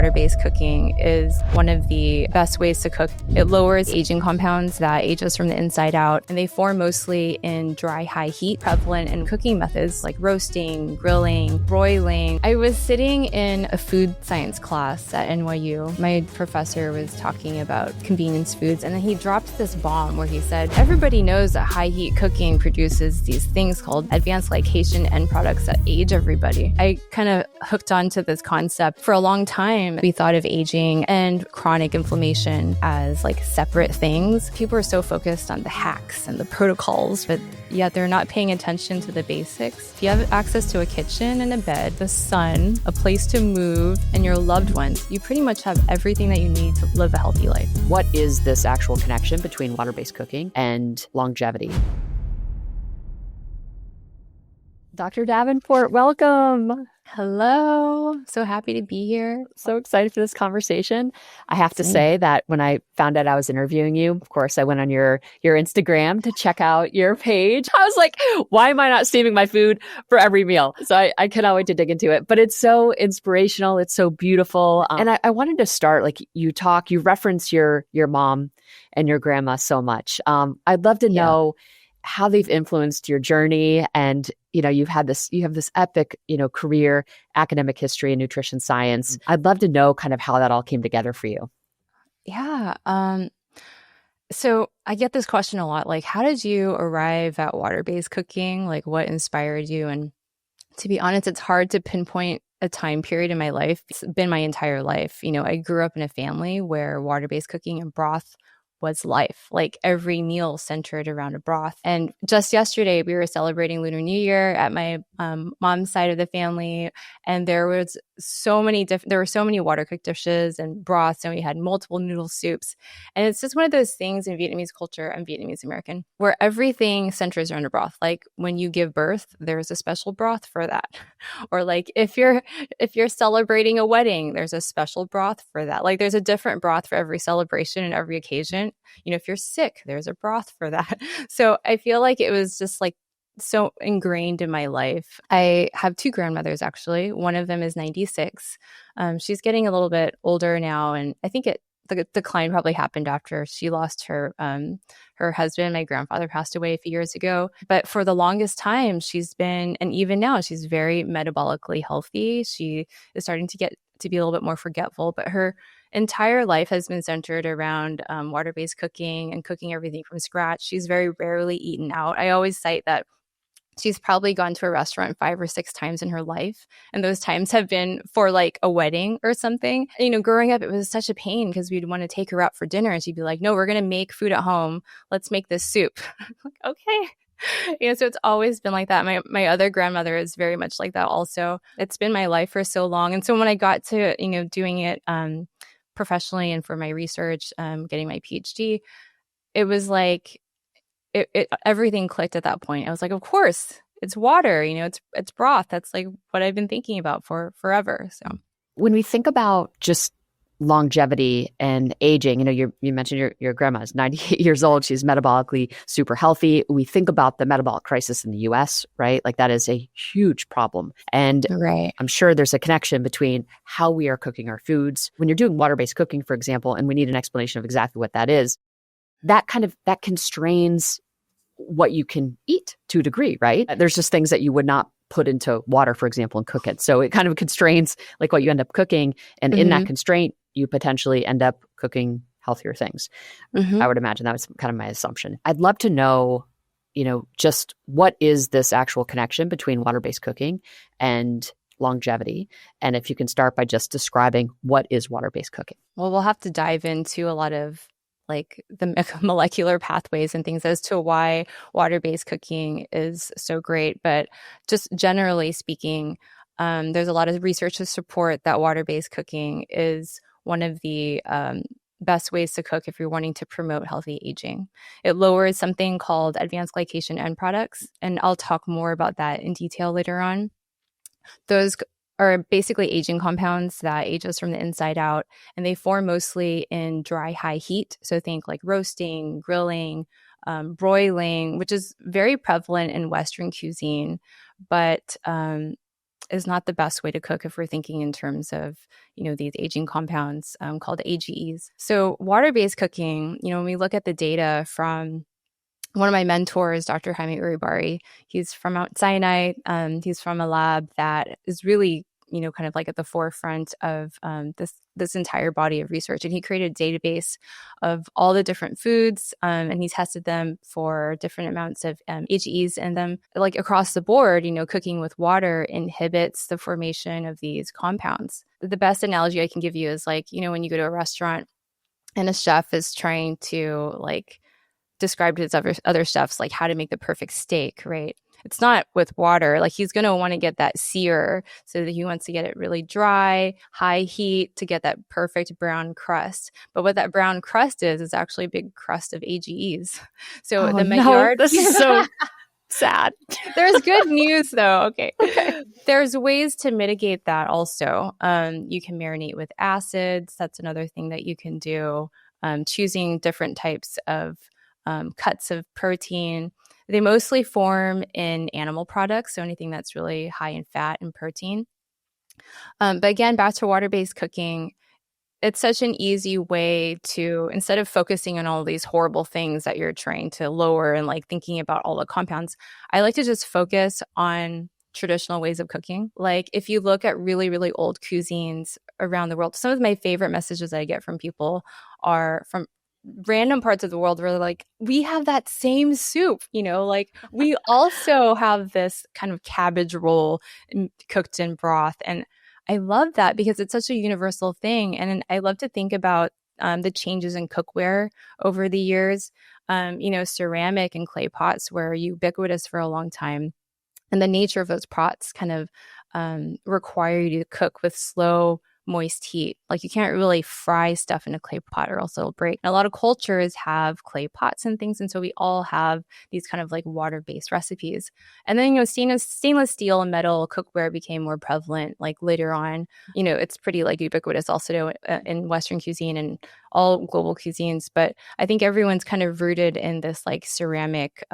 water-based cooking is one of the best ways to cook. It lowers aging compounds that age us from the inside out, and they form mostly in dry, high heat, prevalent in cooking methods like roasting, grilling, broiling. I was sitting in a food science class at NYU. My professor was talking about convenience foods, and then he dropped this bomb where he said, everybody knows that high heat cooking produces these things called advanced glycation end products that age everybody. I kind of hooked onto this concept. For a long time, we thought of aging and chronic inflammation as like separate things. People are so focused on the hacks and the protocols, but yet they're not paying attention to the basics. If you have access to a kitchen and a bed, the sun, a place to move, and your loved ones, you pretty much have everything that you need to live a healthy life. What is this actual connection between water-based cooking and longevity? Dr. Davenport, welcome. Hello. So happy to be here. So excited for this conversation. I have to say that when I found out I was interviewing you, of course, I went on your Instagram to check out your page. I was like, why am I not steaming my food for every meal? So I cannot wait to dig into it. But it's so inspirational. It's so beautiful. And I wanted to start, like you reference your mom and your grandma so much. I'd love to know how they've influenced your journey. And, you have this epic, career, academic history and nutrition science. I'd love to know kind of how that all came together for you. Yeah. So I get this question a lot, like, how did you arrive at water-based cooking? Like, what inspired you? And to be honest, it's hard to pinpoint a time period in my life. It's been my entire life. I grew up in a family where water-based cooking and broth was life. Like every meal centered around a broth. And just yesterday, we were celebrating Lunar New Year at my mom's side of the family, and there were so many water cooked dishes and broths, and we had multiple noodle soups. And it's just one of those things in Vietnamese culture. I'm Vietnamese American, where everything centers around a broth. Like when you give birth, there's a special broth for that. Or like if you're celebrating a wedding, there's a special broth for that. Like there's a different broth for every celebration and every occasion. If you're sick, there's a broth for that. So I feel like it was just like so ingrained in my life. I have two grandmothers, actually. One of them is 96. She's getting a little bit older now, and I think the decline probably happened after she lost her husband. My grandfather passed away a few years ago. But for the longest time, she's been, and even now, she's very metabolically healthy. She is starting to get to be a little bit more forgetful, but her entire life has been centered around water-based cooking and cooking everything from scratch. She's very rarely eaten out. I always cite that she's probably gone to a restaurant 5 or 6 times in her life. And those times have been for like a wedding or something. Growing up, it was such a pain because we'd want to take her out for dinner. And she'd be like, no, we're going to make food at home. Let's make this soup. Okay. So it's always been like that. My other grandmother is very much like that also. It's been my life for so long. And so when I got to, doing it professionally and for my research, getting my PhD, it was like, everything clicked at that point. I was like, of course, it's water, it's broth. That's like what I've been thinking about for forever. So when we think about just longevity and aging, you mentioned your grandma's 98 years old. She's metabolically super healthy. We think about the metabolic crisis in the US, right? Like that is a huge problem. And right. I'm sure there's a connection between how we are cooking our foods. When you're doing water-based cooking, for example, and we need an explanation of exactly what that is, that constrains what you can eat to a degree, right? There's just things that you would not put into water, for example, and cook it. So it kind of constrains like what you end up cooking. And in that constraint, you potentially end up cooking healthier things. I would imagine that was kind of my assumption. I'd love to know, just what is this actual connection between water-based cooking and longevity? And if you can start by just describing what is water-based cooking. Well, we'll have to dive into a lot of like the molecular pathways and things as to why water-based cooking is so great. But just generally speaking, there's a lot of research to support that water-based cooking is one of the best ways to cook if you're wanting to promote healthy aging. It lowers something called advanced glycation end products, and I'll talk more about that in detail later on. Those are basically aging compounds that age us from the inside out, and they form mostly in dry, high heat. So think like roasting, grilling, broiling, which is very prevalent in Western cuisine. But is not the best way to cook if we're thinking in terms of, these aging compounds called AGEs. So water-based cooking, when we look at the data from one of my mentors, Dr. Jaime Uribari, he's from Mount Sinai. He's from a lab that is really, kind of like at the forefront of this entire body of research. And he created a database of all the different foods, and he tested them for different amounts of AGEs in them. Like across the board, cooking with water inhibits the formation of these compounds. The best analogy I can give you is like, when you go to a restaurant and a chef is trying to like describe to his other chefs like how to make the perfect steak, right? It's not with water. Like he's going to want to get that sear, so that he wants to get it really dry, high heat to get that perfect brown crust. But what that brown crust is actually a big crust of AGEs. So Oh the no, Maillard, this is so sad. there's good news though. Okay. Okay. There's ways to mitigate that also. You can marinate with acids. That's another thing that you can do. Choosing different types of cuts of protein. They mostly form in animal products, so anything that's really high in fat and protein. But again, back to water-based cooking, it's such an easy way to, instead of focusing on all these horrible things that you're trying to lower and like thinking about all the compounds, I like to just focus on traditional ways of cooking. Like if you look at really, really old cuisines around the world, some of my favorite messages I get from people are from random parts of the world where they're like, we have that same soup, like we also have this kind of cabbage roll cooked in broth. And I love that because it's such a universal thing. And I love to think about the changes in cookware over the years. Ceramic and clay pots were ubiquitous for a long time. And the nature of those pots kind of require you to cook with slow, moist heat. Like you can't really fry stuff in a clay pot or else it'll break. And a lot of cultures have clay pots and things. And so we all have these kind of like water-based recipes. And then, stainless steel and metal cookware became more prevalent like later on. It's pretty like ubiquitous also in Western cuisine and all global cuisines. But I think everyone's kind of rooted in this like ceramic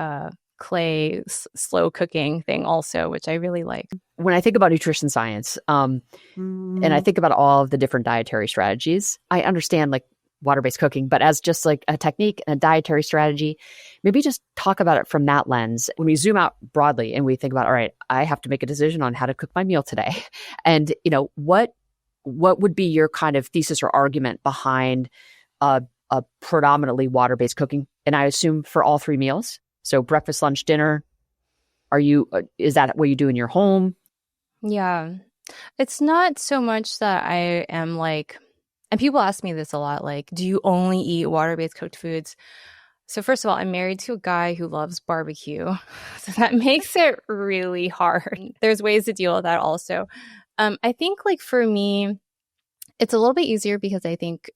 clay slow cooking thing also, which I really like. When I think about nutrition science, and I think about all of the different dietary strategies, I understand like water-based cooking, but as just like a technique and a dietary strategy, maybe just talk about it from that lens. When we zoom out broadly and we think about, all right, I have to make a decision on how to cook my meal today. And, what would be your kind of thesis or argument behind a predominantly water-based cooking? And I assume for all three meals. So breakfast, lunch, dinner, is that what you do in your home? Yeah. It's not so much that I am like, and people ask me this a lot, like, do you only eat water-based cooked foods? So first of all, I'm married to a guy who loves barbecue. So that makes it really hard. There's ways to deal with that also. I think like for me, it's a little bit easier because I think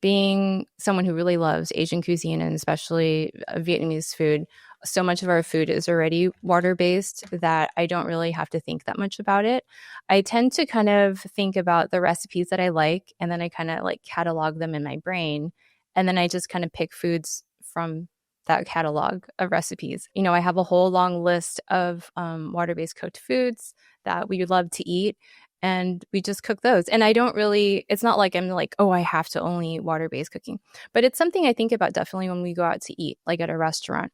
being someone who really loves Asian cuisine and especially Vietnamese food, so much of our food is already water-based that I don't really have to think that much about it. I tend to kind of think about the recipes that I like, and then I kind of like catalog them in my brain. And then I just kind of pick foods from that catalog of recipes. I have a whole long list of water-based cooked foods that we would love to eat. And we just cook those. And it's not like I'm like, oh, I have to only eat water-based cooking. But it's something I think about definitely when we go out to eat, like at a restaurant.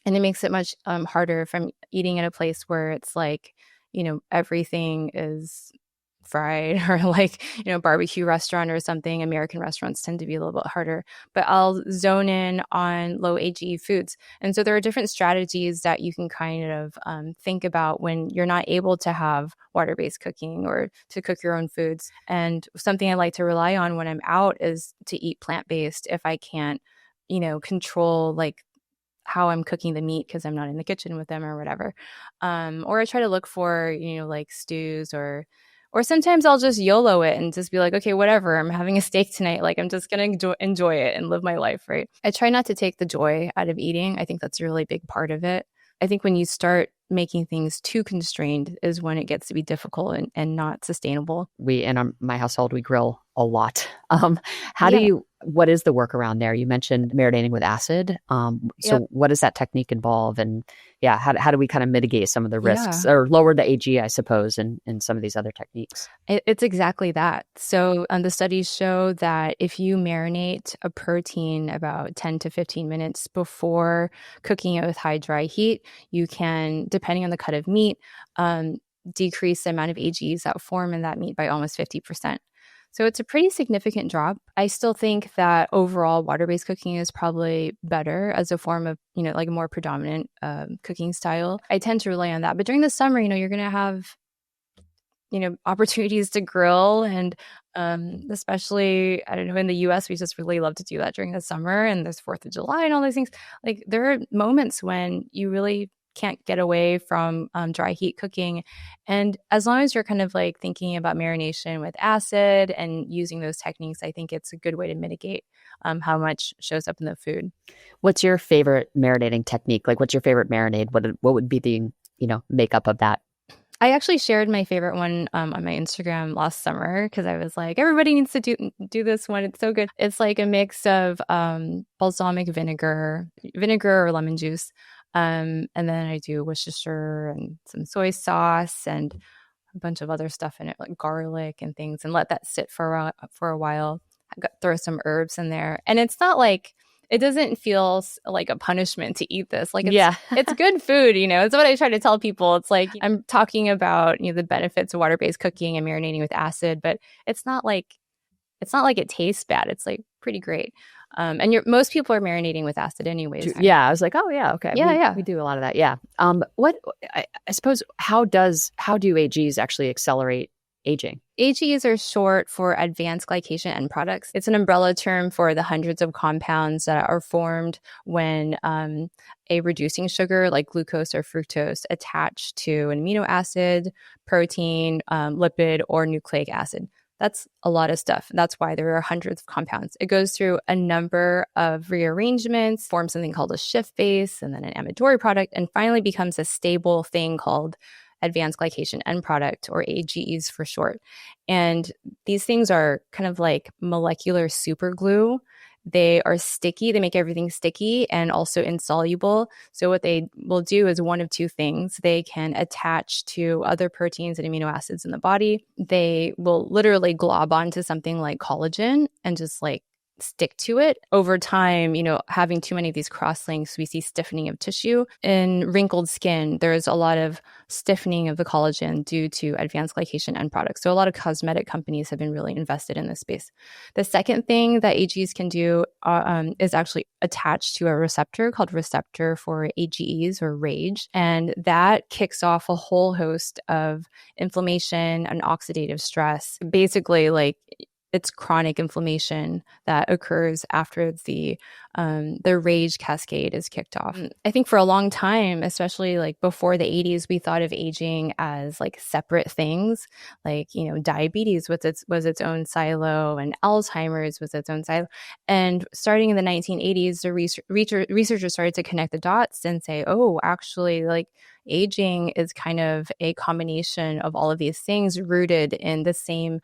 And it makes it much harder if I'm eating at a place where it's like, everything is fried or like, barbecue restaurant or something. American restaurants tend to be a little bit harder, but I'll zone in on low AGE foods. And so there are different strategies that you can kind of think about when you're not able to have water-based cooking or to cook your own foods. And something I like to rely on when I'm out is to eat plant-based if I can't, control like how I'm cooking the meat because I'm not in the kitchen with them or whatever. Or I try to look for, like stews or sometimes I'll just YOLO it and just be like, okay, whatever, I'm having a steak tonight. Like I'm just going to enjoy it and live my life, right? I try not to take the joy out of eating. I think that's a really big part of it. I think when you start making things too constrained is when it gets to be difficult and not sustainable. In my household, we grill a lot. How do Yeah. you, what is the workaround there? You mentioned marinating with acid. So Yep. what does that technique involve? And yeah, how do we kind of mitigate some of the risks Yeah. or lower the AG, I suppose, in some of these other techniques? It's exactly that. So, the studies show that if you marinate a protein about 10 to 15 minutes before cooking it with high dry heat, you can, depending on the cut of meat, um, decrease the amount of AGs that form in that meat by almost 50%. So, it's a pretty significant drop. I still think that overall water based cooking is probably better as a form of, like a more predominant cooking style. I tend to rely on that. But during the summer, you're going to have opportunities to grill and especially, I don't know, in the US, we just really love to do that during the summer and there's 4th of July and all those things. Like there are moments when you really can't get away from dry heat cooking. And as long as you're kind of like thinking about marination with acid and using those techniques, I think it's a good way to mitigate how much shows up in the food. What's your favorite marinating technique? Like, what's your favorite marinade? What would be the, makeup of that? I actually shared my favorite one on my Instagram last summer because I was like, everybody needs to do this one. It's so good. It's like a mix of balsamic vinegar or lemon juice, and then I do Worcestershire and some soy sauce and a bunch of other stuff in it, like garlic and things, and let that sit for a while. Throw some herbs in there, and it's not like it doesn't feel like a punishment to eat this. Like Yeah. it's good food, It's what I try to tell people. It's like I'm talking about the benefits of water based cooking and marinating with acid, but it's not like it tastes bad. It's like pretty great. And most people are marinating with acid anyways. Yeah, I was like, oh yeah, okay. Yeah, yeah. We do a lot of that. Yeah. What I suppose how do AGs actually accelerate aging? AGEs are short for advanced glycation end products. It's an umbrella term for the hundreds of compounds that are formed when a reducing sugar like glucose or fructose attach to an amino acid, protein, lipid, or nucleic acid. That's a lot of stuff. That's why there are hundreds of compounds. It goes through a number of rearrangements, forms something called a Schiff base, and then an amidori product, and finally becomes a stable thing called advanced glycation end product, or AGEs for short. And these things are kind of like molecular super glue. They are sticky. They make everything sticky and also insoluble. So what they will do is one of two things. They can attach to other proteins and amino acids in the body. They will literally glob onto something like collagen and just like stick to it. Over time, having too many of these cross links, we see stiffening of tissue. In wrinkled skin, there's a lot of stiffening of the collagen due to advanced glycation end products. So a lot of cosmetic companies have been really invested in this space. The second thing that AGs can do is actually attached to a receptor called receptor for AGEs, or RAGE. And that kicks off a whole host of inflammation and oxidative stress. Basically, like, it's chronic inflammation that occurs after the RAGE cascade is kicked off. I think for a long time, especially like before the 80s, we thought of aging as like separate things. Like, diabetes was its own silo, and Alzheimer's was its own silo. And starting in the 1980s, the researchers started to connect the dots and say, oh, actually, like, aging is kind of a combination of all of these things rooted in the same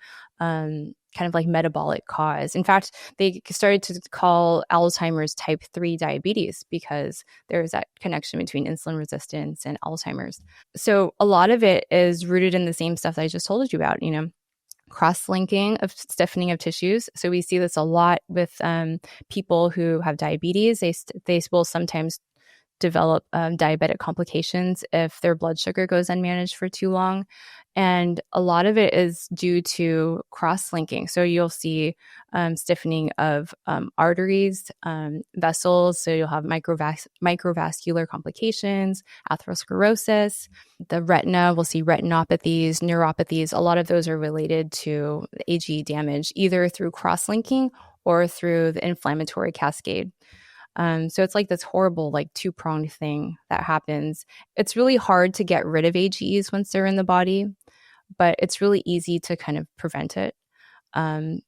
kind of like metabolic cause. In fact, they started to call Alzheimer's type 3 diabetes because there's that connection between insulin resistance and Alzheimer's. So a lot of it is rooted in the same stuff that I just told you about, cross-linking of stiffening of tissues. So we see this a lot with people who have diabetes. They will sometimes develop diabetic complications if their blood sugar goes unmanaged for too long. And a lot of it is due to cross-linking. So you'll see stiffening of arteries, vessels. So you'll have microvascular complications, atherosclerosis. The retina, we'll see retinopathies, neuropathies. A lot of those are related to AG damage, either through cross-linking or through the inflammatory cascade. So it's like this horrible, like, two-pronged thing that happens. It's really hard to get rid of AGEs once they're in the body, but it's really easy to kind of prevent it. And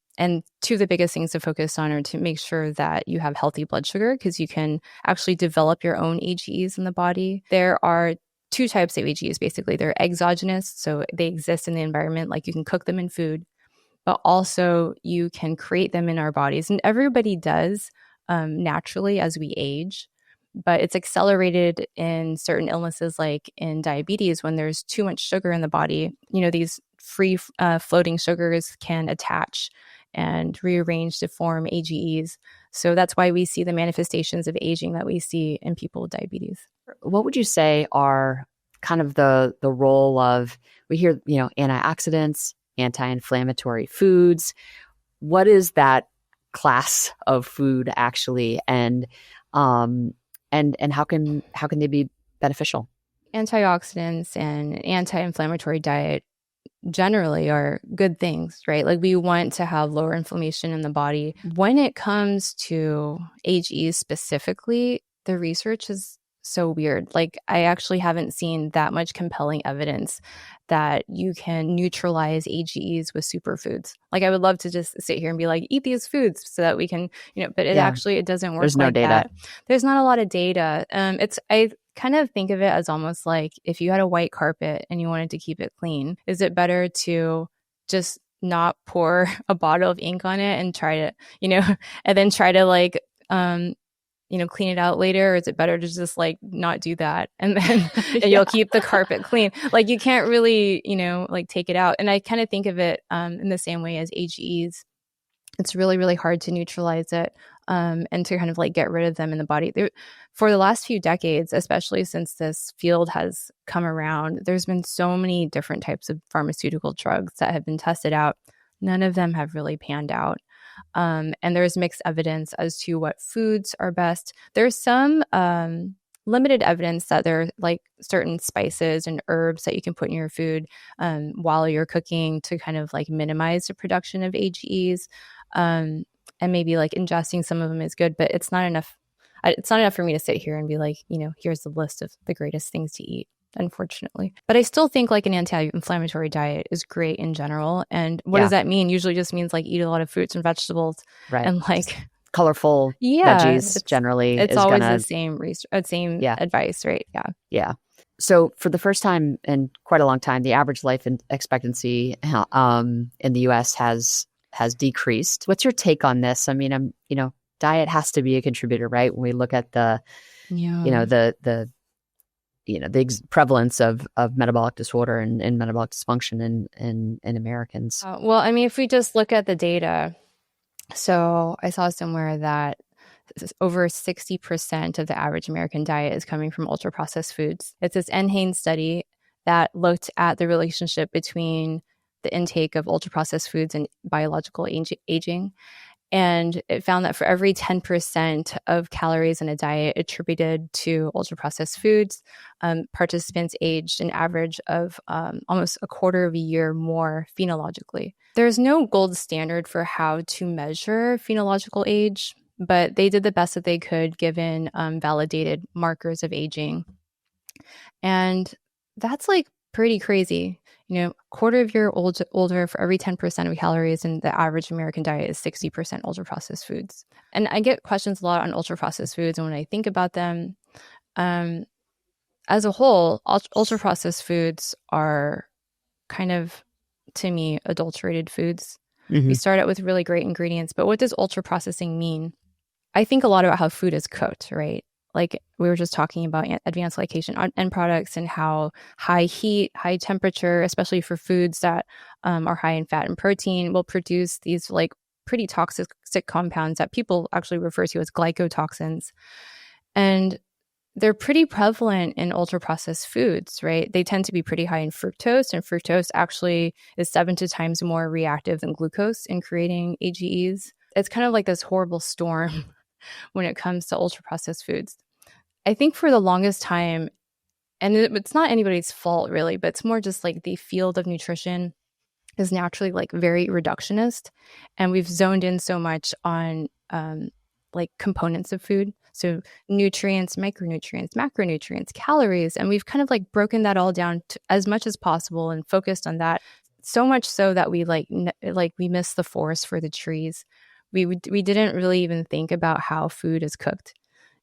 two of the biggest things to focus on are to make sure that you have healthy blood sugar, because you can actually develop your own AGEs in the body. There are two types of AGEs, basically. They're exogenous, so they exist in the environment, like you can cook them in food. but also you can create them in our bodies. And everybody does naturally as we age, but it's accelerated in certain illnesses like in diabetes when there's too much sugar in the body. These free floating sugars can attach and rearrange to form AGEs. So that's why we see the manifestations of aging that we see in people with diabetes. What would you say are kind of the role of, we hear, antioxidants, anti-inflammatory foods. What is that class of food actually? And how can they be beneficial? Antioxidants and anti-inflammatory diet generally are good things, right? Like we want to have lower inflammation in the body. When it comes to AGEs specifically, the research is so weird. Like I actually haven't seen that much compelling evidence that you can neutralize AGEs with superfoods. Like I would love to just sit here and be like, eat these foods so that we can, but it doesn't work. There's no like data. that. There's not a lot of data. I kind of think of it as almost like if you had a white carpet and you wanted to keep it clean, is it better to just not pour a bottle of ink on it and try to, and then try to like, clean it out later? Or is it better to just like not do that and then you'll keep the carpet clean? Like you can't really, like take it out. And I kind of think of it in the same way as AGEs. It's really, really hard to neutralize it and to kind of like get rid of them in the body. For the last few decades, especially since this field has come around, there's been so many different types of pharmaceutical drugs that have been tested out. None of them have really panned out. And there's mixed evidence as to what foods are best. There's some limited evidence that there are like certain spices and herbs that you can put in your food while you're cooking to kind of like minimize the production of AGEs. And maybe like ingesting some of them is good, but it's not enough. It's not enough for me to sit here and be like, here's the list of the greatest things to eat, unfortunately. But I still think like an anti-inflammatory diet is great in general. And what does that mean? Usually just means like eat a lot of fruits and vegetables, right? And like colorful veggies generally. It's always the same advice, right? Yeah. So for the first time in quite a long time, the average life expectancy in the U.S. has decreased. What's your take on this? I mean, diet has to be a contributor, right? When we look at the prevalence of metabolic disorder and metabolic dysfunction in Americans. Well, I mean, if we just look at the data, so I saw somewhere that over 60% of the average American diet is coming from ultra-processed foods. It's this NHANES study that looked at the relationship between the intake of ultra-processed foods and biological aging. And it found that for every 10% of calories in a diet attributed to ultra-processed foods, participants aged an average of almost a quarter of a year more phenologically. There's no gold standard for how to measure phenological age, but they did the best that they could given validated markers of aging. And that's like pretty crazy. Quarter of a year older for every 10% of calories in the average American diet is 60% ultra-processed foods. And I get questions a lot on ultra-processed foods. And when I think about them, as a whole, ultra-processed foods are kind of, to me, adulterated foods. Mm-hmm. We start out with really great ingredients, but what does ultra-processing mean? I think a lot about how food is cooked, right? Like we were just talking about advanced glycation end products and how high heat, high temperature, especially for foods that are high in fat and protein, will produce these like pretty toxic compounds that people actually refer to as glycotoxins. And they're pretty prevalent in ultra-processed foods, right? They tend to be pretty high in fructose, and fructose actually is 7 times more reactive than glucose in creating AGEs. It's kind of like this horrible storm when it comes to ultra-processed foods. I think for the longest time, and it's not anybody's fault really, but it's more just like the field of nutrition is naturally like very reductionist. And we've zoned in so much on like components of food. So nutrients, micronutrients, macronutrients, calories. And we've kind of like broken that all down to as much as possible and focused on that. So much so that we we miss the forest for the trees. We didn't really even think about how food is cooked.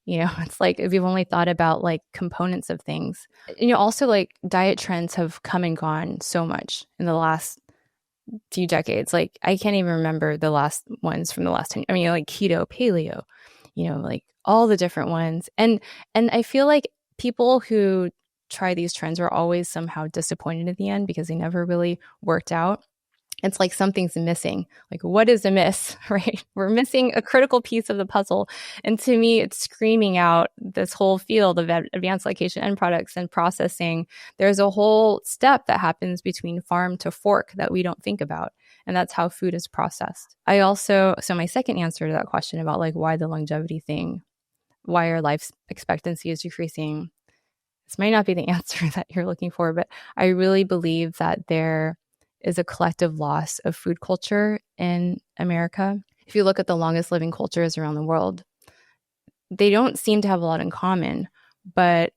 It's like we've only thought about like components of things. Also like diet trends have come and gone so much in the last few decades. Like I can't even remember the last ones from the last 10. I mean, like keto, paleo, like all the different ones. And I feel like people who try these trends are always somehow disappointed at the end because they never really worked out. It's like something's missing. Like, what is amiss, right? We're missing a critical piece of the puzzle. And to me, it's screaming out this whole field of advanced glycation end products and processing. There's a whole step that happens between farm to fork that we don't think about. And that's how food is processed. So my second answer to that question about like why the longevity thing, why our life expectancy is decreasing, this might not be the answer that you're looking for, but I really believe that there is a collective loss of food culture in America. If you look at the longest living cultures around the world, they don't seem to have a lot in common. But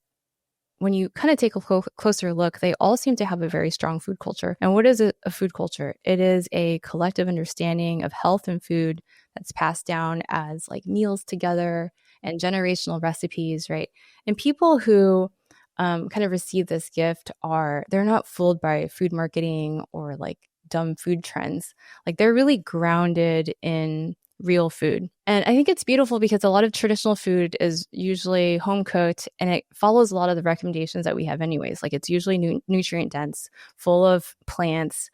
when you kind of take a closer look, they all seem to have a very strong food culture. And what is a food culture? It is a collective understanding of health and food that's passed down as like meals together and generational recipes, right? And people who kind of receive this gift they're not fooled by food marketing or like dumb food trends. Like they're really grounded in real food. And I think it's beautiful because a lot of traditional food is usually home cooked and it follows a lot of the recommendations that we have anyways. Like it's usually nutrient dense, full of plants,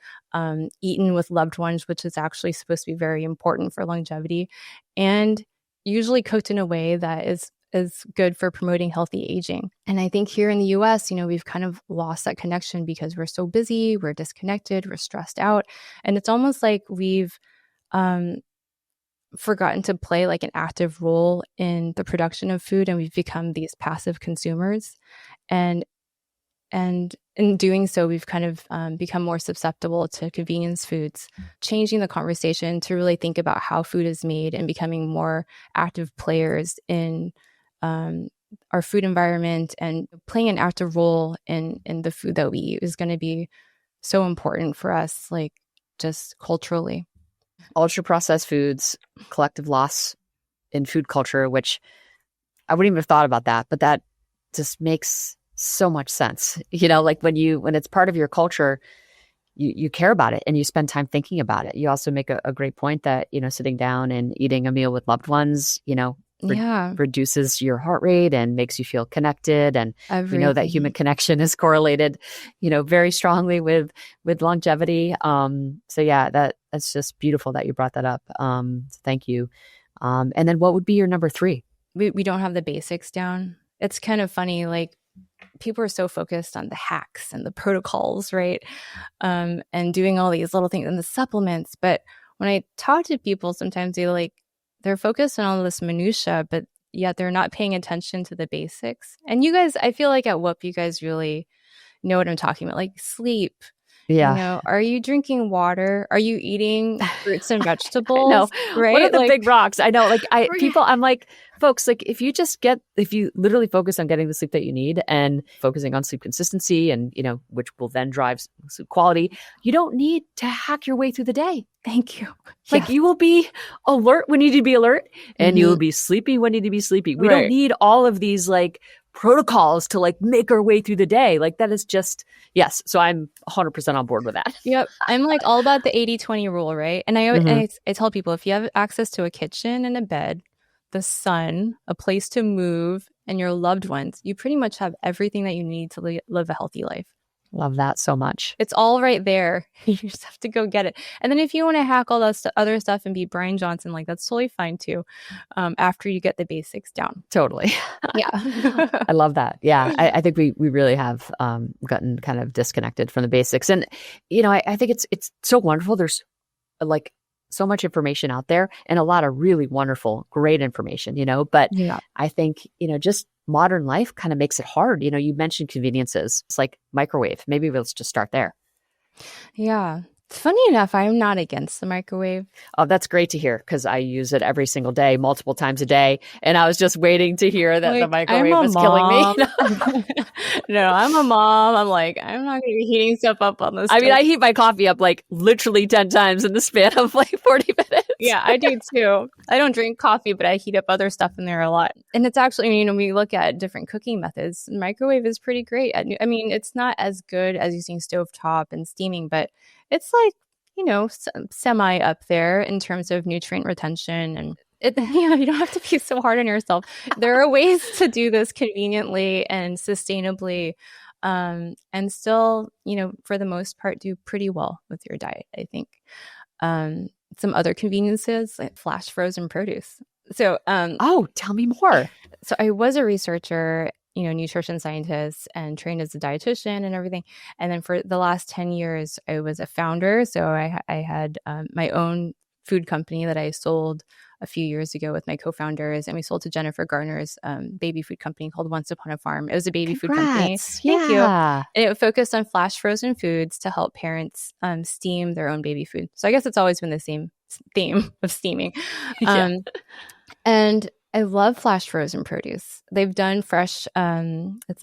eaten with loved ones, which is actually supposed to be very important for longevity, and usually cooked in a way that is good for promoting healthy aging. And I think here in the US, we've kind of lost that connection because we're so busy, we're disconnected, we're stressed out. And it's almost like we've forgotten to play like an active role in the production of food, and we've become these passive consumers. And in doing so, we've kind of become more susceptible to convenience foods, changing the conversation to really think about how food is made and becoming more active players in our food environment and playing an active role in the food that we eat is going to be so important for us, like just culturally. Ultra processed foods, collective loss in food culture, which I wouldn't even have thought about that, but that just makes so much sense. Like when it's part of your culture, you care about it and you spend time thinking about it. You also make a great point that, sitting down and eating a meal with loved ones, reduces your heart rate and makes you feel connected. And we know that human connection is correlated, very strongly with longevity. So yeah, that's just beautiful that you brought that up. Thank you. And then what would be your number 3? We don't have the basics down. It's kind of funny, like people are so focused on the hacks and the protocols, right? And doing all these little things and the supplements. But when I talk to people, sometimes they're focused on all this minutia, but yet they're not paying attention to the basics. And you guys, I feel like at Whoop, you guys really know what I'm talking about, like sleep. Yeah. Are you drinking water? Are you eating fruits and vegetables? No. Right? What are the big rocks? I know, I'm like, folks, like if you literally focus on getting the sleep that you need and focusing on sleep consistency and, which will then drive sleep quality, you don't need to hack your way through the day. Thank you. Like you will be alert when you need to be alert and you will be sleepy when you need to be sleepy. We don't need all of these like protocols to like make our way through the day. Like that is just, yes. So I'm 100% on board with that. Yep. I'm like all about the 80-20 rule, right? And I tell people, if you have access to a kitchen and a bed, the sun, a place to move, and your loved ones, you pretty much have everything that you need to live a healthy life. Love that so much. It's all right there. You just have to go get it. And then if you want to hack all that other stuff and be Brian Johnson, like that's totally fine too. After you get the basics down. Totally. Yeah. I love that. Yeah. I think we really have gotten kind of disconnected from the basics. And, I think it's so wonderful. There's like so much information out there and a lot of really wonderful, great information, but yeah. I think, just modern life kind of makes it hard. You mentioned conveniences. It's like microwave. Maybe let's just start there. Yeah. Funny enough, I'm not against the microwave. Oh, that's great to hear because I use it every single day, multiple times a day. And I was just waiting to hear that the microwave was killing me. No, I'm a mom. I'm like, I'm not going to be heating stuff up on this. I mean, I heat my coffee up like literally 10 times in the span of like 40 minutes. Yeah, I do too. I don't drink coffee, but I heat up other stuff in there a lot. And it's actually, we look at different cooking methods. Microwave is pretty great. I mean, it's not as good as using stovetop and steaming, but it's like, semi up there in terms of nutrient retention. And you don't have to be so hard on yourself. There are ways to do this conveniently and sustainably, and still, for the most part, do pretty well with your diet, I think. Some other conveniences, like flash frozen produce. So, tell me more. So I was a researcher, nutrition scientist, and trained as a dietitian and everything. And then for the last 10 years, I was a founder. So I had my own food company that I sold a few years ago with my co-founders, and we sold to Jennifer Garner's baby food company called Once Upon a Farm. It was a baby food company. Thank you. And it focused on flash frozen foods to help parents steam their own baby food. So I guess it's always been the same theme of steaming. And I love flash frozen produce. They've done it's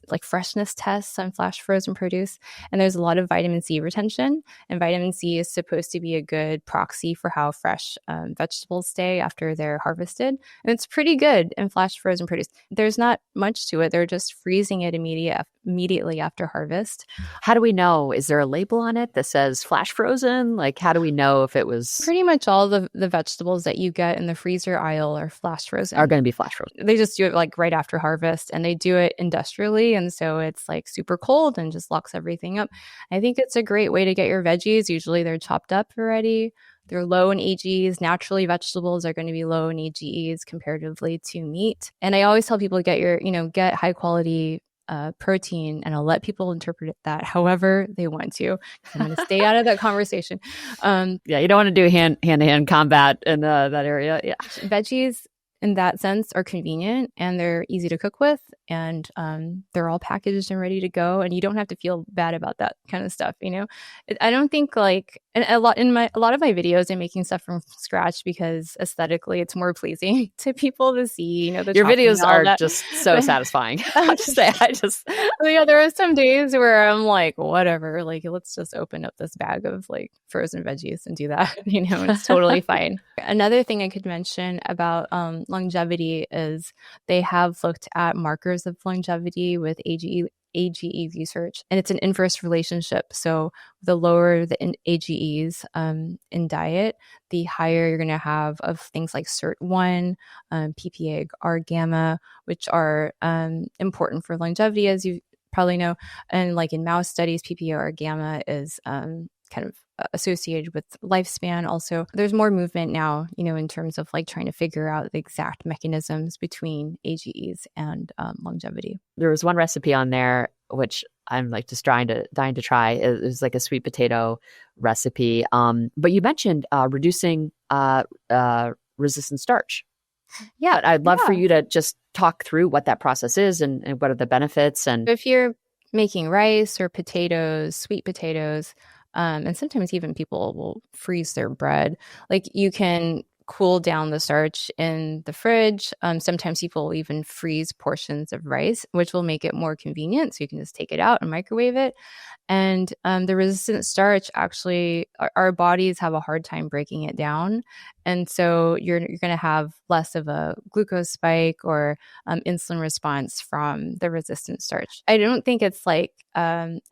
like freshness tests on flash frozen produce, and there's a lot of vitamin C retention. And vitamin C is supposed to be a good proxy for how fresh vegetables stay after they're harvested. And it's pretty good in flash frozen produce. There's not much to it. They're just freezing it immediately after harvest. How do we know? Is there a label on it that says flash frozen? Like, how do we know if it was? Pretty much all the vegetables that you get in the freezer aisle are flash frozen. Are going to be flash frozen. They just do it like right after harvest, and they do it industrially. And so it's like super cold and just locks everything up. I think it's a great way to get your veggies. Usually they're chopped up already. They're low in AGEs. Naturally, vegetables are going to be low in AGEs comparatively to meat. And I always tell people get high quality protein, and I'll let people interpret that however they want to. I'm going to stay out of that conversation. You don't want to do hand-to-hand combat in that area. Yeah, veggies in that sense are convenient, and they're easy to cook with, and they're all packaged and ready to go, and you don't have to feel bad about that kind of stuff. I don't think and a lot of my videos, I'm making stuff from scratch because aesthetically it's more pleasing to people to see. Your videos are just so sasatisfying. I'll just say, there are some days where I'm like, whatever, let's just open up this bag of frozen veggies and do that. It's totally fine. Another thing I could mention about longevity is they have looked at markers of longevity with AGE research, and it's an inverse relationship. So the lower the AGEs in diet, the higher you're going to have of things like SIRT1, PPAR gamma, which are important for longevity, as you probably know. And in mouse studies, PPAR gamma is kind of associated with lifespan. Also, there's more movement now, in terms of trying to figure out the exact mechanisms between AGEs and longevity. There was one recipe on there which I'm just dying to try. It was like a sweet potato recipe. But you mentioned reducing resistant starch. Yeah, but I'd love for you to just talk through what that process is and what are the benefits. And if you're making rice or potatoes, sweet potatoes, and sometimes even people will freeze their bread. You can cool down the starch in the fridge. Sometimes people will even freeze portions of rice, which will make it more convenient. So you can just take it out and microwave it. And the resistant starch, actually, our bodies have a hard time breaking it down. And so you're going to have less of a glucose spike or insulin response from the resistant starch. I don't think it's a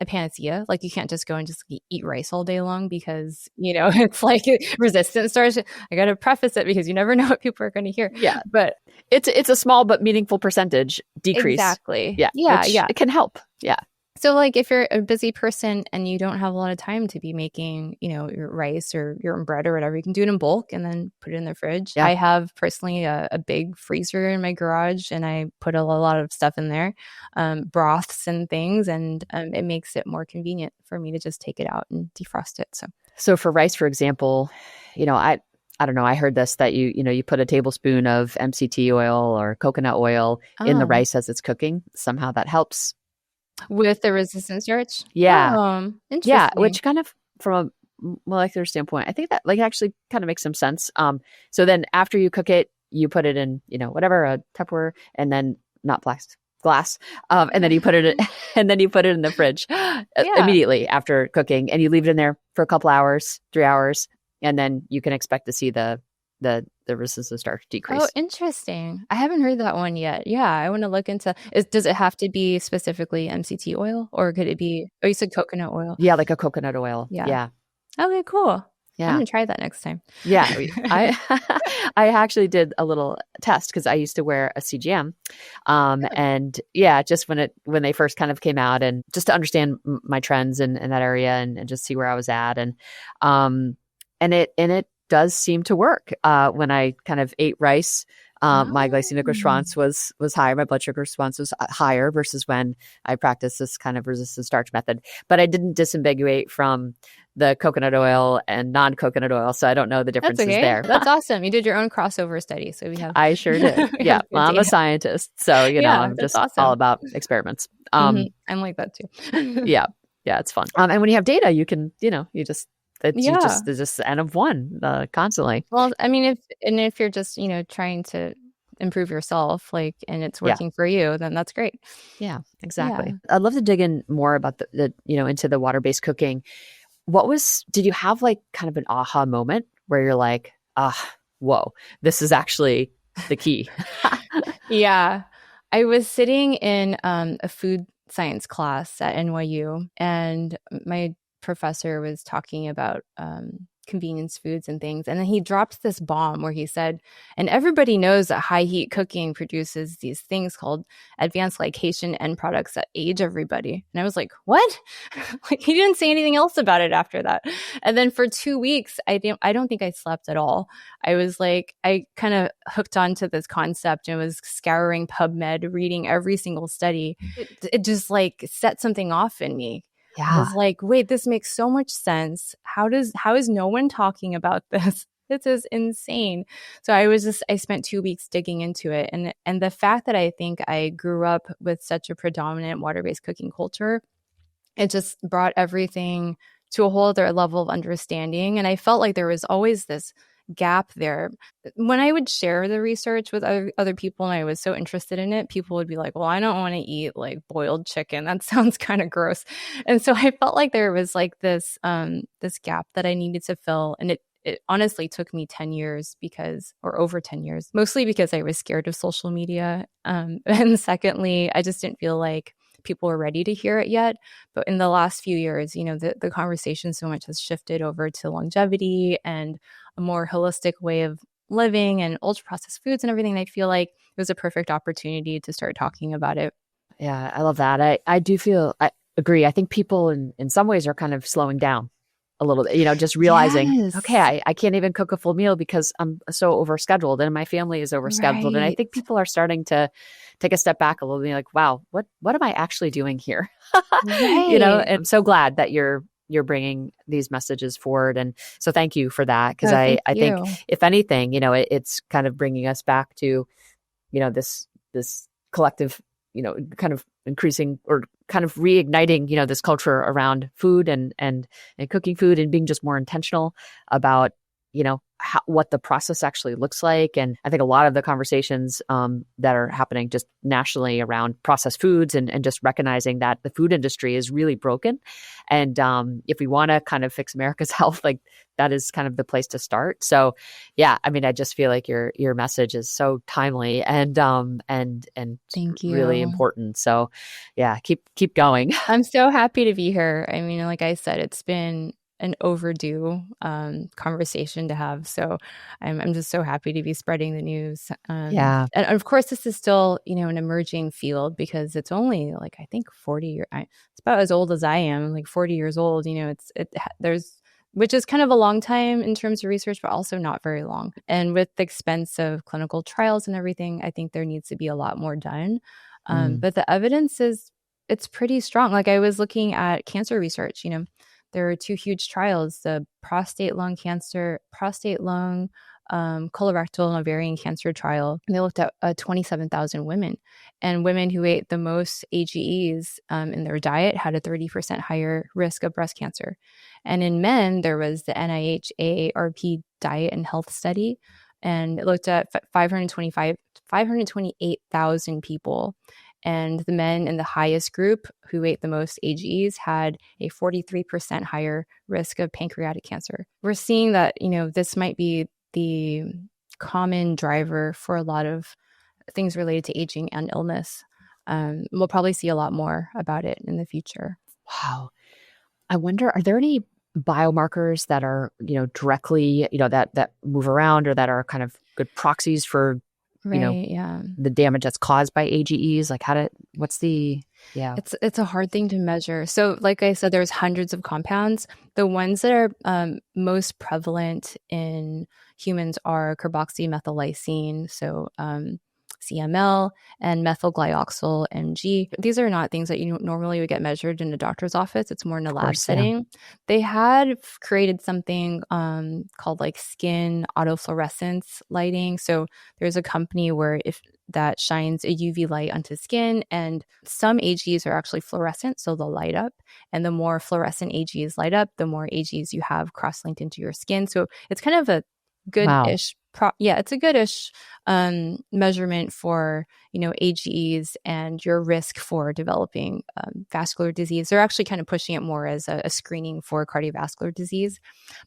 panacea. You can't just go and just eat rice all day long because, it's resistant starch. I got to preface it because you never know what people are going to hear. Yeah. But it's a small but meaningful percentage decrease. Exactly. Yeah. It can help. Yeah. So if you're a busy person and you don't have a lot of time to be making, your rice or your own bread or whatever, you can do it in bulk and then put it in the fridge. Yeah. I have personally a big freezer in my garage, and I put a lot of stuff in there, broths and things, and it makes it more convenient for me to just take it out and defrost it. So for rice, for example, I don't know. I heard this, that you put a tablespoon of MCT oil or coconut oil in the rice as it's cooking. Somehow that helps. With the resistant starch? Yeah. Interesting. Yeah, which kind of, from a molecular standpoint, I think that actually kind of makes some sense. So then after you cook it, you put it in, whatever, a Tupperware, and then not glass. And then you put it in the fridge immediately after cooking, and you leave it in there for a couple hours, 3 hours, and then you can expect to see the resistant starch decrease. Oh, interesting. I haven't heard that one yet. Yeah, I want to look into. Does it have to be specifically MCT oil, or could it be? Oh, you said coconut oil. Yeah, like a coconut oil. Yeah. Okay, cool. I'm Yeah. gonna try that next time. Yeah, I I actually did a little test because I used to wear a CGM, and yeah, just when they first kind of came out, and just to understand my trends in that area, and just see where I was at, um, and it does seem to work. When I kind of ate rice, my glycemic Oh, response was higher. My blood sugar response was higher versus when I practiced this kind of resistant starch method. But I didn't disambiguate from the coconut oil and non-coconut oil, so I don't know the that's differences okay. there. That's awesome. You did your own crossover study, so we have I sure did. we Yeah, have good well, I'm a data. scientist, so Yeah, I'm that's just all awesome. about experiments. I'm like that too. Yeah, yeah, it's fun. And when you have data, you can, you just it's you Yeah. just there's just N of one constantly. Well, I mean, if you're just, trying to improve yourself, like, and it's Yeah, working for you, then that's great. yeah, Yeah. exactly. I'd love to dig in more about the into the water-based cooking. Did you have like kind of an aha moment where you're like, whoa, this is actually the key? Yeah. I was sitting in a food science class at NYU, and my professor was talking about convenience foods and things. And then he dropped this bomb where he said, and everybody knows that high heat cooking produces these things called advanced glycation end products that age everybody. And I was like, what? Like, he didn't say anything else about it after that. And then for 2 weeks, I don't think I slept at all. I was like, I kind of hooked onto this concept and was scouring PubMed, reading every single study. It just like set something off in me. I Yeah. was like, wait, this makes so much sense. How is no one talking about this? This is insane. So I spent 2 weeks digging into it. And the fact that I think I grew up with such a predominant water-based cooking culture, it just brought everything to a whole other level of understanding. And I felt like there was always this gap there. When I would share the research with other people and I was so interested in it, people would be like, well, I don't want to eat like boiled chicken. That sounds kind of gross. And so I felt like there was like this gap that I needed to fill. And it honestly took me 10 years or over 10 years, mostly because I was scared of social media. And secondly, I just didn't feel like people were ready to hear it yet. But in the last few years, the conversation so much has shifted over to longevity and a more holistic way of living and ultra processed foods and everything. I feel like it was a perfect opportunity to start talking about it. Yeah, I love that. I agree. I think people in some ways are kind of slowing down a little bit, just realizing, okay, Yes. I can't even cook a full meal because I'm so overscheduled and my family is overscheduled. And I Right. think people are starting to take a step back a little bit, like, wow, what am I actually doing here? Right. And I'm so glad that you're bringing these messages forward. And so thank you for that. Cause Oh, thank I think you. if anything, it's kind of bringing us back to, this collective, kind of increasing or kind of reigniting, this culture around food and cooking food and being just more intentional about, what the process actually looks like. And I think a lot of the conversations that are happening just nationally around processed foods and just recognizing that the food industry is really broken. And if we want to kind of fix America's health, like that is kind of the place to start. So yeah, I mean, I just feel like your message is so timely and Thank really you. important. So yeah, keep going. I'm so happy to be here. I mean, like I said, it's been an overdue conversation to have. So I'm just so happy to be spreading the news. Yeah. And of course, this is still, an emerging field because it's only like, I think it's about as old as I am, like 40 years old. Which is kind of a long time in terms of research, but also not very long. And with the expense of clinical trials and everything, I think there needs to be a lot more done. Mm. But the evidence it's pretty strong. Like I was looking at cancer research, there are two huge trials, the prostate lung, colorectal and ovarian cancer trial. And they looked at 27,000 women, and women who ate the most AGEs in their diet had a 30% higher risk of breast cancer. And in men, there was the NIH AARP diet and health study, and it looked at 528,000 people. And the men in the highest group who ate the most AGEs had a 43% higher risk of pancreatic cancer. We're seeing that, this might be the common driver for a lot of things related to aging and illness. We'll probably see a lot more about it in the future. Wow. I wonder, are there any biomarkers that are, directly, that move around or that are kind of good proxies for, Right. Yeah. the damage that's caused by AGEs? Like yeah. It's a hard thing to measure. So, like I said, there's hundreds of compounds. The ones that are most prevalent in humans are carboxymethylysine, so CML, and methylglyoxyl MG. These are not things that you normally would get measured in a doctor's office. It's more in a Of lab course. Yeah. setting. They had created something called like skin autofluorescence lighting. So there's a company where if that shines a UV light onto skin, and some AGs are actually fluorescent, so they'll light up. And the more fluorescent AGs light up, the more AGs you have cross-linked into your skin. So it's kind of a Wow. good-ish, it's a good-ish measurement for AGEs and your risk for developing vascular disease. They're actually kind of pushing it more as a screening for cardiovascular disease.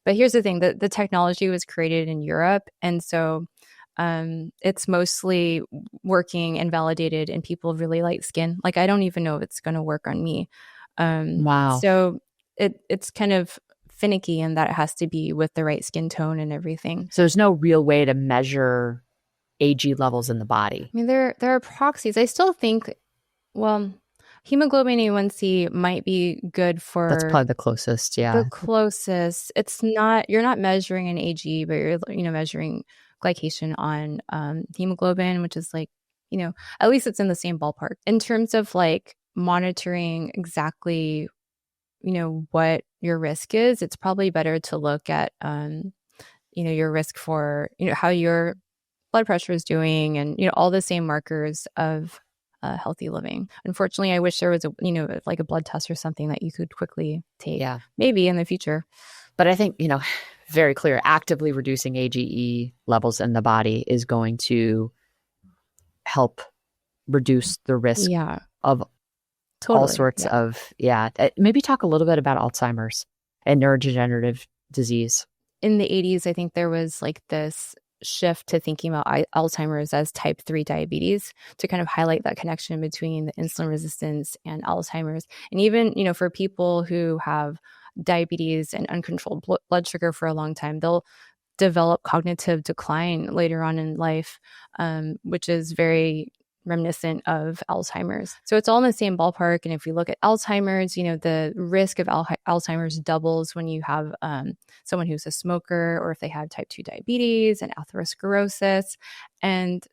But here's the thing: the technology was created in Europe, and so it's mostly working and validated in people with really light skin. Like I don't even know if it's going to work on me. Wow. So it's kind of finicky in that it has to be with the right skin tone and everything. So there's no real way to measure AG levels in the body. I mean, there are proxies. I still think, well, hemoglobin A1C might be good for That's probably the closest. Yeah. the closest. It's not, you're not measuring an AG, but you're measuring glycation on hemoglobin, which is like, at least it's in the same ballpark. In terms of like monitoring exactly, what your risk is, it's probably better to look at, your risk for, how your blood pressure is doing and, all the same markers of healthy living. Unfortunately, I wish there was like a blood test or something that you could quickly take. Yeah. Maybe in the future. But I think, very clear, actively reducing AGE levels in the body is going to help reduce the risk Yeah. of Totally. all sorts of, maybe talk a little bit about Alzheimer's and neurodegenerative disease. In the 80s, I think there was like this shift to thinking about Alzheimer's as type 3 diabetes to kind of highlight that connection between the insulin resistance and Alzheimer's. And even, for people who have diabetes and uncontrolled blood sugar for a long time, they'll develop cognitive decline later on in life, which is very reminiscent of Alzheimer's. So it's all in the same ballpark. And if we look at Alzheimer's, the risk of Alzheimer's doubles when you have someone who's a smoker, or if they have type 2 diabetes and atherosclerosis. And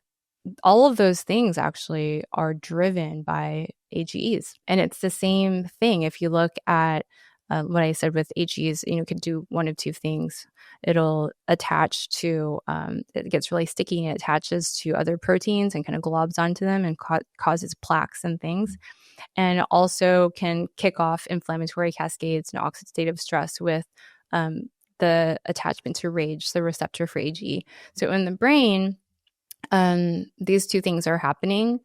all of those things actually are driven by AGEs. And it's the same thing. If you look at what I said with AGEs, could do one of two things. It'll attach to, it gets really sticky and it attaches to other proteins and kind of globs onto them and causes plaques and things. And it also can kick off inflammatory cascades and oxidative stress with the attachment to RAGE, the receptor for AGE. So in the brain, these two things are happening.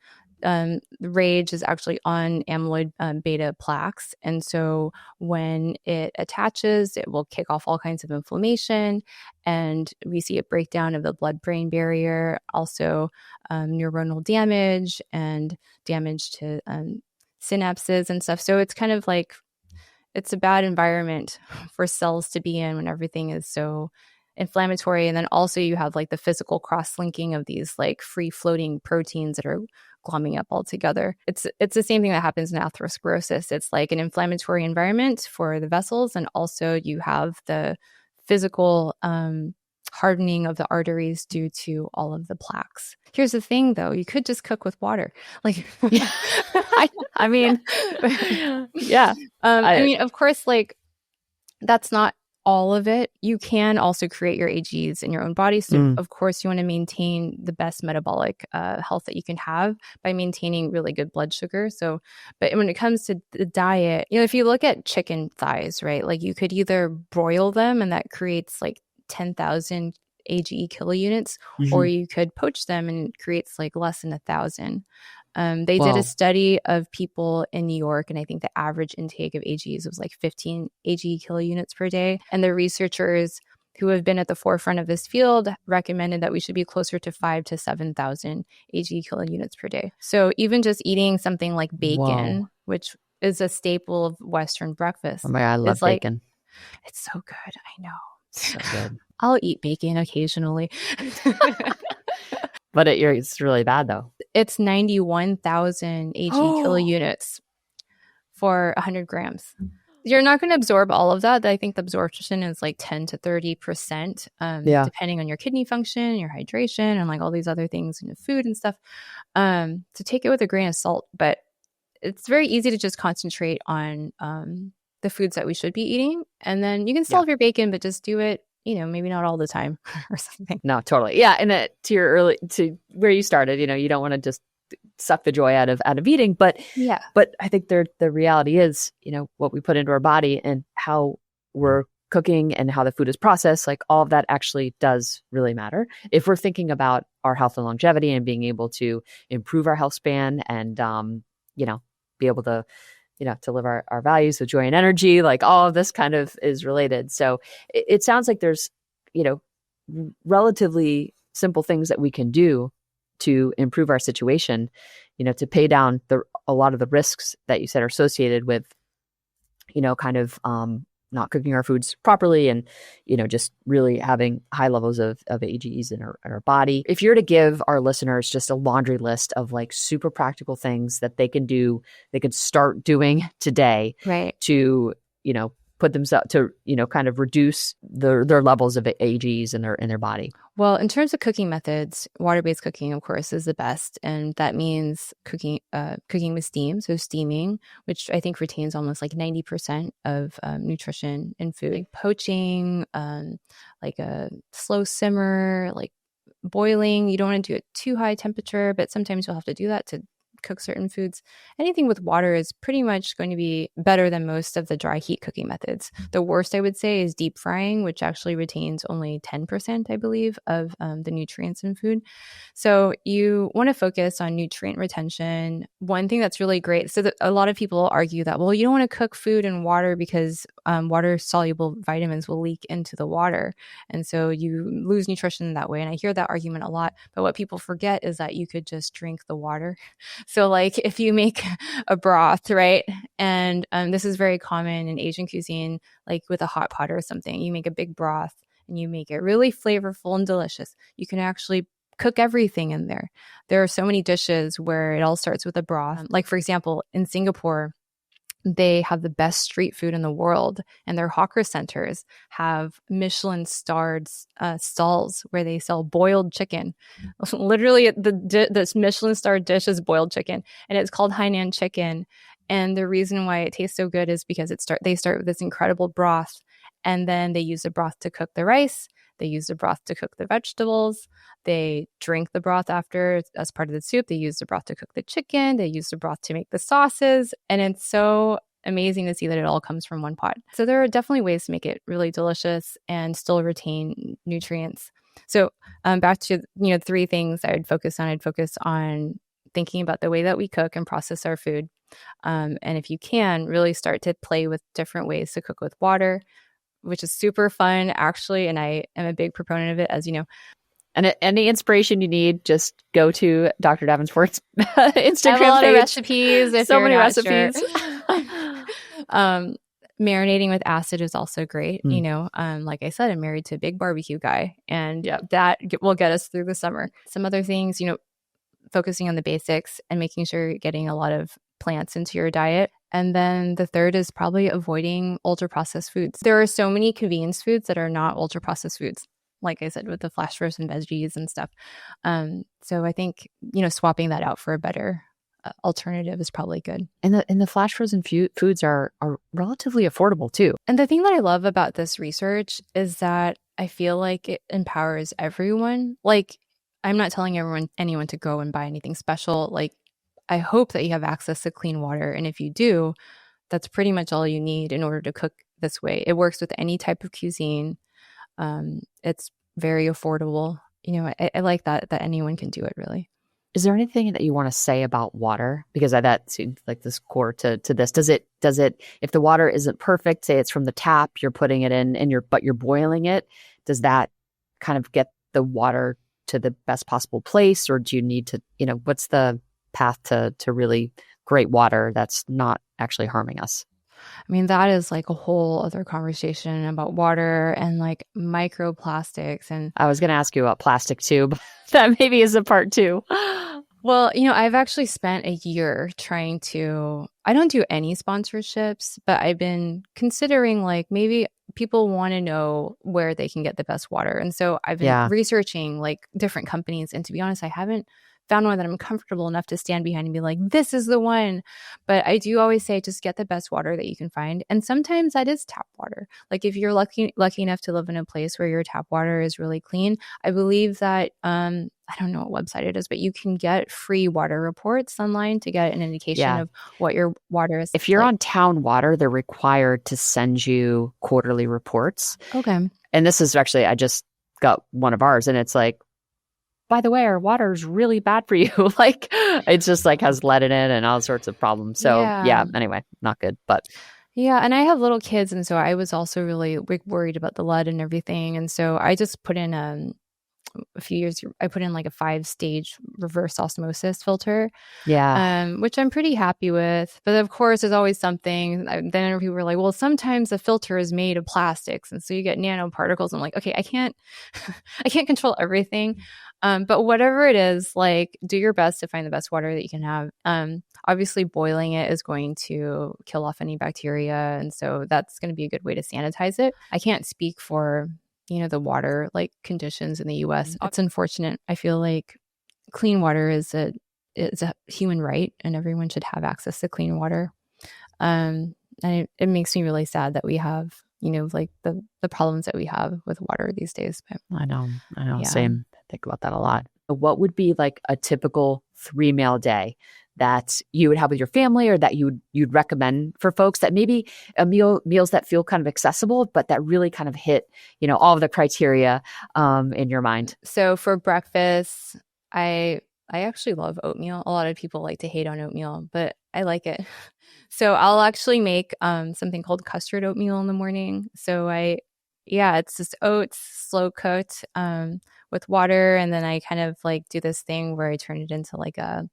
RAGE is actually on amyloid beta plaques. And so when it attaches, it will kick off all kinds of inflammation. And we see a breakdown of the blood-brain barrier, also neuronal damage and damage to synapses and stuff. So it's kind of like, it's a bad environment for cells to be in when everything is so inflammatory. And then also you have like the physical cross-linking of these like free-floating proteins that are glomming up all together. It's the same thing that happens in atherosclerosis. It's like an inflammatory environment for the vessels, and also you have the physical hardening of the arteries due to all of the plaques. Here's the thing, though: you could just cook with water. Like, I mean, yeah. I mean, of course, like that's not all of it. You can also create your AGs in your own body. So of course you want to maintain the best metabolic health that you can have by maintaining really good blood sugar. So, but when it comes to the diet, if you look at chicken thighs, right, like you could either broil them and that creates like 10,000 AGE kilounits, or you could poach them and it creates like less than 1,000. They did a study of people in New York, and I think the average intake of AGs was like 15 AGE kilounits per day. And the researchers who have been at the forefront of this field recommended that we should be closer to 5,000 to 7,000 AGE kilounits per day. So even just eating something like bacon, which is a staple of Western breakfast. Oh my God, I love like, bacon. It's so good. I know. So good. I'll eat bacon occasionally. But it's really bad though. It's 91,000 AG Oh, kilounits for 100 grams. You're not going to absorb all of that. I think the absorption is like 10 to 30%, yeah. depending on your kidney function, your hydration, and like all these other things in the food and stuff. So take it with a grain of salt. But it's very easy to just concentrate on the foods that we should be eating. And then you can still Yeah. have your bacon, but just do it, maybe not all the time or something. No, totally. Yeah. And to where you started, you don't want to just suck the joy out of eating, but Yeah. I think the reality is, what we put into our body and how we're cooking and how the food is processed, like all of that actually does really matter. If we're thinking about our health and longevity and being able to improve our health span and, be able to, to live our values with joy and energy, like all of this kind of is related. So it sounds like there's, relatively simple things that we can do to improve our situation, to pay down a lot of the risks that you said are associated with, kind of not cooking our foods properly and, just really having high levels of AGEs in our body. If you're to give our listeners just a laundry list of like super practical things that they can do, they could start doing today, Right. to, put themselves to, kind of reduce their levels of AGEs in their body. Well, in terms of cooking methods, water-based cooking, of course, is the best, and that means cooking with steam, so steaming, which I think retains almost like 90% of nutrition in food. Like poaching, like a slow simmer, like boiling. You don't want to do it too high temperature, but sometimes you'll have to do that to cook certain foods. Anything with water is pretty much going to be better than most of the dry heat cooking methods. The worst, I would say, is deep frying, which actually retains only 10%, I believe, of the nutrients in food. So you want to focus on nutrient retention. One thing that's really great, so that a lot of people argue that, well, you don't want to cook food in water because water-soluble vitamins will leak into the water. And so you lose nutrition that way. And I hear that argument a lot. But what people forget is that you could just drink the water. So like if you make a broth, right? And this is very common in Asian cuisine, like with a hot pot or something, you make a big broth and you make it really flavorful and delicious. You can actually cook everything in there. There are so many dishes where it all starts with a broth. Like for example, in Singapore, they have the best street food in the world, and their hawker centers have Michelin starred stalls where they sell boiled chicken. Literally, this Michelin starred dish is boiled chicken, and it's called Hainan chicken. And the reason why it tastes so good is because they start with this incredible broth, and then they use the broth to cook the rice. They use the broth to cook the vegetables. They drink the broth after as part of the soup. They use the broth to cook the chicken. They use the broth to make the sauces. And it's so amazing to see that it all comes from one pot. So there are definitely ways to make it really delicious and still retain nutrients. So back to, three things I would focus on. I'd focus on thinking about the way that we cook and process our food. And if you can, really start to play with different ways to cook with water, which is super fun, actually. And I am a big proponent of it, as you know. And any inspiration you need, just go to Dr. Davenport's Instagram I have a lot page. of recipes. If so you're many not recipes. Sure. Marinating with acid is also great. Like I said, I'm married to a big barbecue guy, and that will get us through the summer. Some other things, focusing on the basics and making sure you're getting a lot of plants into your diet. And then the third is probably avoiding ultra-processed foods. There are so many convenience foods that are not ultra-processed foods, like I said, with the flash frozen veggies and stuff. So I think, swapping that out for a better alternative is probably good. And the flash frozen foods are relatively affordable too. And the thing that I love about this research is that I feel like it empowers everyone. Like, I'm not telling anyone to go and buy anything special. Like, I hope that you have access to clean water. And if you do, that's pretty much all you need in order to cook this way. It works with any type of cuisine. It's very affordable. I like that anyone can do it, really. Is there anything that you want to say about water? Because that seems like this core to this. Does it, if the water isn't perfect, say it's from the tap, you're putting it in and but you're boiling it, does that kind of get the water to the best possible place? Or do you need to, what's the path to really great water that's not actually harming us? I mean, that is like a whole other conversation about water and like microplastics. And I was going to ask you about plastic too, but that maybe is a part two. well, I've actually spent a year trying to, I don't do any sponsorships, but I've been considering like maybe people want to know where they can get the best water. And so I've been Yeah. researching like different companies. And to be honest, I haven't found one that I'm comfortable enough to stand behind and be like, this is the one. But I do always say just get the best water that you can find. And sometimes that is tap water. Like if you're lucky enough to live in a place where your tap water is really clean, I believe that I don't know what website it is, but you can get free water reports online to get an indication Yeah. of what your water is If you're like. on town water, they're required to send you quarterly reports. Okay. And this is actually, I just got one of ours and it's like, by the way, our water is really bad for you. Like it's just like has lead in it and all sorts of problems. So yeah, anyway, not good, but. Yeah, and I have little kids, and so I was also really worried about the lead and everything. And so I just put in a few years, I put in like a 5-stage reverse osmosis filter, Yeah. which I'm pretty happy with. But of course, there's always something. Then people were like, well, sometimes the filter is made of plastics. And so you get nanoparticles. I'm like, okay, I can't, I can't control everything. But whatever it is, like do your best to find the best water that you can have. Obviously boiling it is going to kill off any bacteria. And so that's going to be a good way to sanitize it. I can't speak for the water like conditions in the US. It's unfortunate. I feel like clean water is a human right and everyone should have access to clean water. And it makes me really sad that we have, like the problems that we have with water these days. But I know. yeah. Same. I think about that a lot. What would be like a typical 3-meal day that you would have with your family or that you'd recommend for folks that maybe meals that feel kind of accessible, but that really kind of hit, all of the criteria in your mind? So for breakfast, I actually love oatmeal. A lot of people like to hate on oatmeal, but I like it. So I'll actually make something called custard oatmeal in the morning. So it's just oats, slow cooked with water, and then I kind of like do this thing where I turn it into like a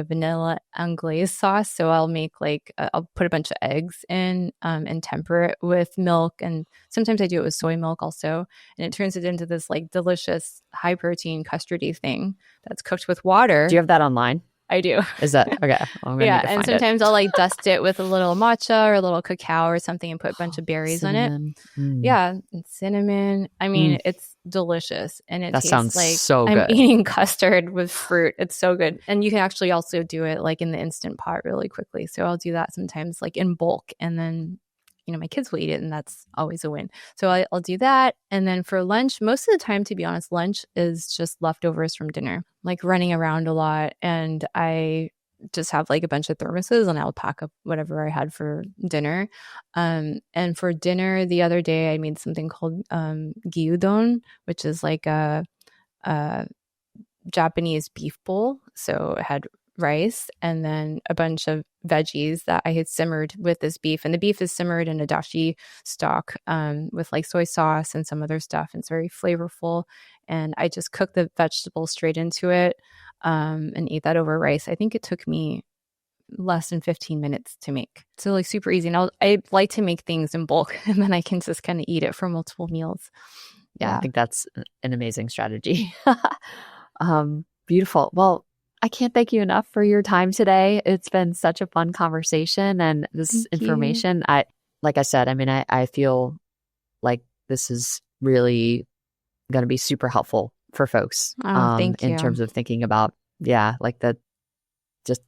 vanilla anglaise sauce. So I'll make I'll put a bunch of eggs in and temper it with milk. And sometimes I do it with soy milk also. And it turns it into this like delicious high protein custardy thing that's cooked with water. Do you have that online? I do. Is that okay? Well, I'm gonna need to And find sometimes it. I'll like dust it with a little matcha or a little cacao or something and put a bunch of berries on it. Yeah, and cinnamon. I mean, it's delicious, and it tastes sounds like so I'm good. eating custard with fruit. It's so good, and you can actually also do it like in the Instant Pot really quickly. So I'll do that sometimes, like in bulk, and then my kids will eat it, and that's always a win. So I'll do that. And then for lunch, most of the time, to be honest, lunch is just leftovers from dinner, like running around a lot. And I just have like a bunch of thermoses and I'll pack up whatever I had for dinner. And for dinner the other day, I made something called gyudon, which is like a Japanese beef bowl. So it had rice and then a bunch of veggies that I had simmered with this beef. And the beef is simmered in a dashi stock with like soy sauce and some other stuff. And it's very flavorful. And I just cooked the vegetables straight into it and ate that over rice. I think it took me less than 15 minutes to make. So like super easy. And I like to make things in bulk and then I can just kind of eat it for multiple meals. Yeah, I think that's an amazing strategy. Beautiful. Well, I can't thank you enough for your time today. It's been such a fun conversation and this information. Like I said, I mean, I feel like this is really going to be super helpful for folks Thank you. in terms of thinking about, like the just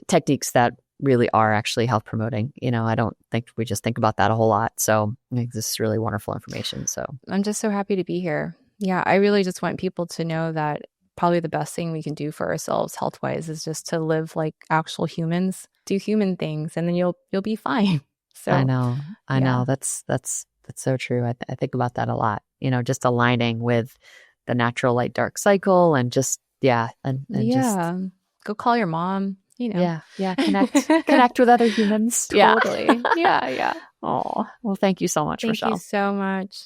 techniques that really are actually health promoting. I don't think we just think about that a whole lot. So I think this is really wonderful information. So I'm just so happy to be here. Yeah, I really just want people to know that probably the best thing we can do for ourselves health-wise is just to live like actual humans, do human things, and then you'll be fine. So I know. That's so true. I think about that a lot. Just aligning with the natural light dark cycle and just just go call your mom. Connect with other humans. Totally. Yeah. Oh, well, thank you so much, Thank Rochelle. you so much.